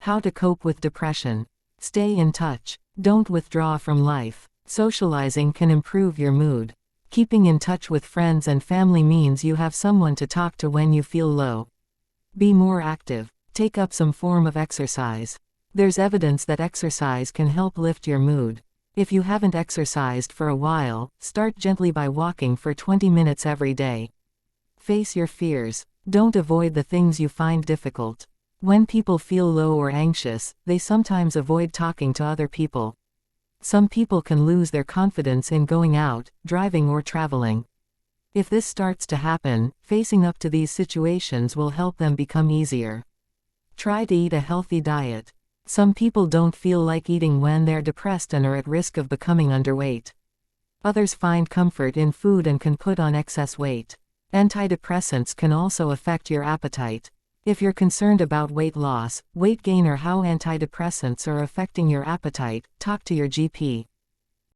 How to cope with depression. Stay in touch. Don't withdraw from life. Socializing can improve your mood. Keeping in touch with friends and family means you have someone to talk to when you feel low. Be more active. Take up some form of exercise. There's evidence that exercise can help lift your mood. If you haven't exercised for a while, start gently by walking for 20 minutes every day. Face your fears. Don't avoid the things you find difficult. When people feel low or anxious, they sometimes avoid talking to other people. Some people can lose their confidence in going out, driving or traveling. If this starts to happen, facing up to these situations will help them become easier. Try to eat a healthy diet. Some people don't feel like eating when they're depressed and are at risk of becoming underweight. Others find comfort in food and can put on excess weight. Antidepressants can also affect your appetite. If you're concerned about weight loss, weight gain, or how antidepressants are affecting your appetite, talk to your GP.